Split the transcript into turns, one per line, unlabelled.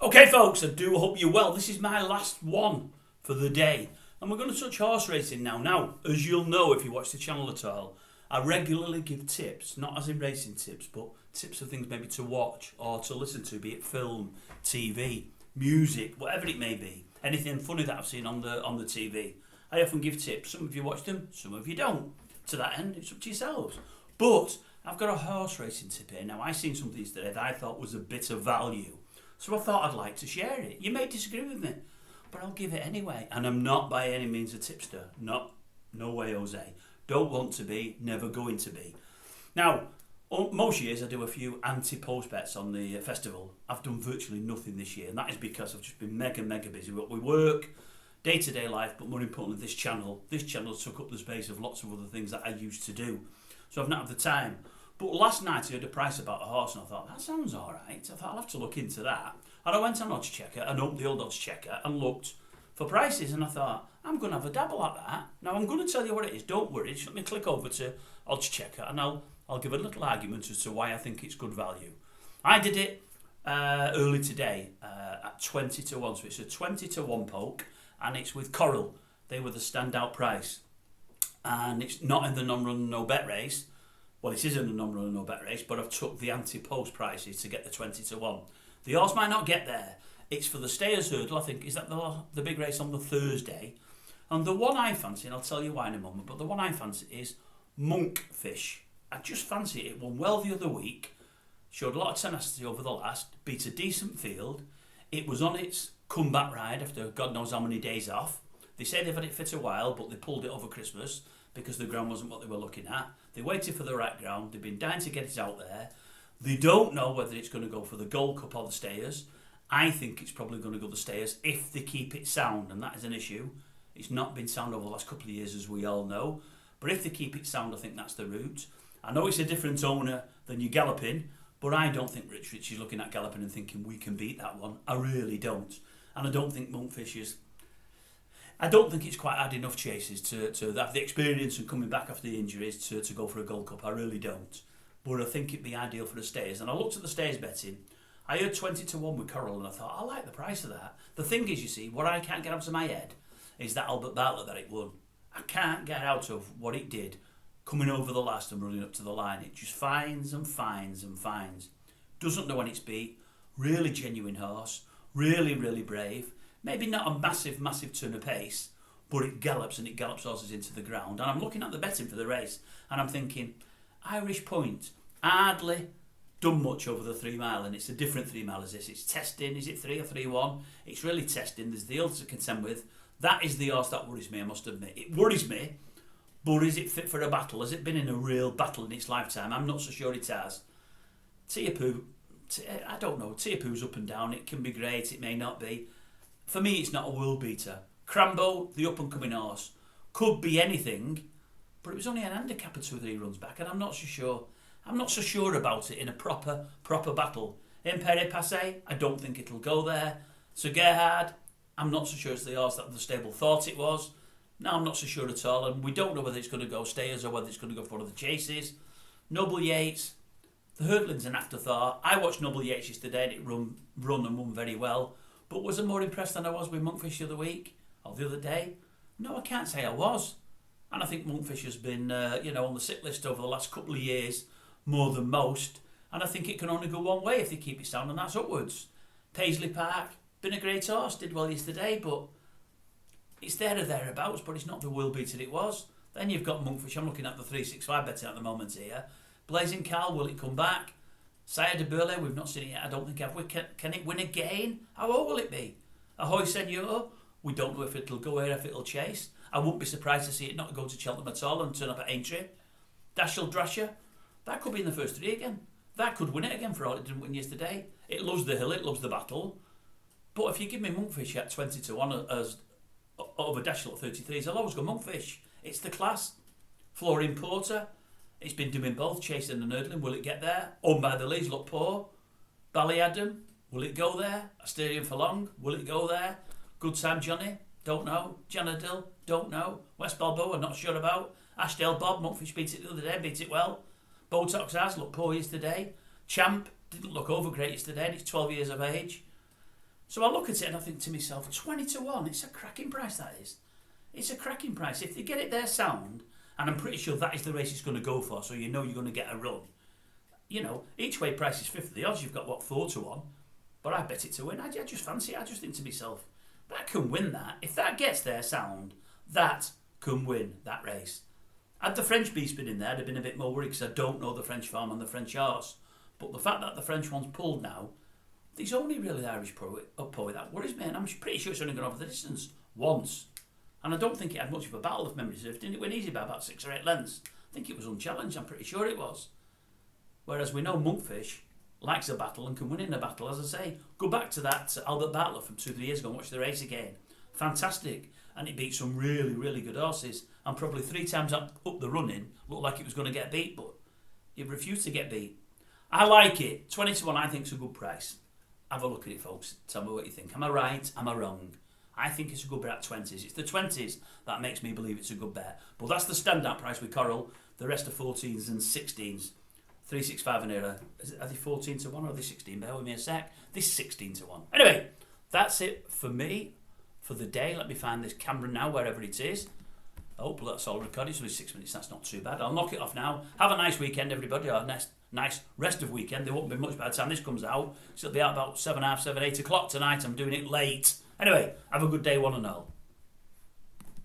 Okay, folks, I do hope you're well. This is my last one for the day, and we're going to touch horse racing now. Now, as you'll know if you watch the channel at all, I regularly give tips, not as in racing tips, but tips of things maybe to watch or to listen to, be it film, TV, music, whatever it may be. Anything funny that I've seen on the TV. I often give tips. Some of you watch them, some of you don't. To that end, it's up to yourselves. But I've got a horse racing tip here. Now, I seen something today that I thought was a bit of value. So I thought I'd like to share it. You may disagree with me, but I'll give it anyway. And I'm not by any means a tipster. No way, Jose. Don't want to be, never going to be. Now, most years I do a few anti-post bets on the festival. I've done virtually nothing this year, and that is because I've just been mega busy. But we work, day-to-day life, but more importantly, this channel took up the space of lots of other things that I used to do. So I've not had the time. But last night I heard a price about a horse and I thought, that sounds alright. I thought I'll have to look into that. And I went on Odds Checker and opened the old Odds Checker and looked for prices, and I thought, I'm going to have a dabble at that. Now I'm going to tell you what it is, don't worry. Just let me click over to Odds Checker and I'll give a little argument as to why I think it's good value. I did it early today at 20 to 1. So it's a 20 to 1 poke and it's with Coral. They were the standout price. And it's not in the non-run no bet race. Well, it is in the non-run no bet race, but I've took the anti-post prices to get the 20 to 1. The horse might not get there. It's for the Stayers Hurdle, I think. Is that the big race on the Thursday? And the one I fancy, and I'll tell you why in a moment, but the one I fancy is Monkfish. I just fancy it. It won well the other week. Showed a lot of tenacity over the last. Beat a decent field. It was on its comeback ride after God knows how many days off. They say they've had it fit a while, but they pulled it over Christmas because the ground wasn't what they were looking at. They waited for the right ground. They've been dying to get it out there. They don't know whether it's going to go for the Gold Cup or the Stayers. I think it's probably going to go the Stayers if they keep it sound, and that is an issue. It's not been sound over the last couple of years, as we all know. But if they keep it sound, I think that's the route. I know it's a different owner than you galloping, but I don't think Rich is looking at galloping and thinking we can beat that one. I really don't. And I don't think Monkfish is... I don't think it's quite had enough chases to have the experience and coming back after the injuries to go for a Gold Cup. I really don't. But I think it'd be ideal for the Stayers. And I looked at the Stayers betting. I heard 20 to 1 with Coral and I thought, I like the price of that. The thing is, you see, what I can't get out of my head is that Albert Bartlett that it won. I can't get out of what it did coming over the last and running up to the line. It just finds and finds and finds. Doesn't know when it's beat. Really genuine horse. Really brave. Maybe not a massive turn of pace, but it gallops and it gallops horses into the ground. And I'm looking at the betting for the race and I'm thinking, Irish Point, hardly done much over the 3 mile, and it's a different 3 mile as this. It's testing, is it 3 or 3-1? It's really testing, there's the others to contend with. That is the horse that worries me, I must admit. It worries me, but is it fit for a battle? Has it been in a real battle in its lifetime? I'm not so sure it has. Tiapu, I don't know, Tiapu's up and down, it can be great, it may not be. For me, it's not a world beater. Crambo, the up-and-coming horse, could be anything, but it was only an handicap or 2 or 3 runs back, and I'm not so sure. I'm not so sure about it in a proper battle. Impere Passe, I don't think it'll go there. So Gerhard, I'm not so sure it's the horse that the stable thought it was. No, I'm not so sure at all, and we don't know whether it's going to go Stayers or whether it's going to go for one of the chases. Noble Yates, the hurdling's an afterthought. I watched Noble Yates yesterday and it run and won very well. But was I more impressed than I was with Monkfish the other week? Or the other day? No, I can't say I was. And I think Monkfish has been on the sick list over the last couple of years, more than most. And I think it can only go one way if they keep it sound, and that's upwards. Paisley Park, been a great horse, did well yesterday, but it's there or thereabouts, but it's not the world beater it was. Then you've got Monkfish, I'm looking at the 365 betting at the moment here. Blazing Carl, will it come back? Sire de Burle, we've not seen it yet, I don't think have we. Can it win again? How old will it be? Ahoy Senor, we don't know if it'll go here, if it'll chase. I wouldn't be surprised to see it not go to Cheltenham at all and turn up at Aintree. Dashel Drasher, that could be in the first 3 again. That could win it again for all it didn't win yesterday. It loves the hill, it loves the battle. But if you give me Monkfish at 20 to 1 as over Dashel at 33s, I'll always go Monkfish. It's the class. Florian Porter, it's been doing both, chasing and hurdling. Will it get there? Owned by the Lees, look poor. Ballyadam, will it go there? Asterion for Long, will it go there? Good Time Johnny, don't know. Janadil, don't know. West Balboa, not sure about. Ashdale Bob, Monkfish beat it the other day, beat it well. Botox has looked poor yesterday. Champ didn't look over great yesterday, and it's 12 years of age.
So I look at it and I think to myself, 20 to 1, it's a cracking price, that is. It's a cracking price. If they get it there sound, and I'm pretty sure that is the race it's going to go for, so you know you're going to get a run. You know, each way price is 50. The odds you've got, what, 4 to 1? But I bet it to win. I just fancy it. I just think to myself, that can win that. If that gets there sound, that can win that race. Had the French beast been in there, I'd have been a bit more worried because I don't know the French farm and the French horse. But the fact that the French one's pulled now, there's only really the Irish poet that worries me, and I'm pretty sure it's only gone over the distance once. And I don't think it had much of a battle, if memory serves. Didn't it win easy by about 6 or 8 lengths? I think it was unchallenged, I'm pretty sure it was. Whereas we know Monkfish likes a battle and can win in a battle. As I say, go back to that Albert Bartlett from 2-3 years ago and watch the race again. Fantastic. And it beat some really, really good horses. And probably 3 times up the running, looked like it was going to get beat, but it refused to get beat. I like it. 20 to 1, I think, is a good price. Have a look at it, folks. Tell me what you think. Am I right? Am I wrong? I think it's a good bet at 20s. It's the 20s that makes me believe it's a good bet. But that's the standout price with Coral. The rest are 14s and 16s. 365 and era. Are they 14 to 1 or are they 16? Bear with me a sec. This is 16 to 1. Anyway, that's it for me for the day. Let me find this camera now, wherever it is. I hope that's all recorded. It's only 6 minutes. That's not too bad. I'll knock it off now. Have a nice weekend, everybody. Or nice rest of weekend. There won't be much by the time this comes out. So it'll be out about 7, 8 o'clock tonight. I'm doing it late. Anyway, have a good day, one and all.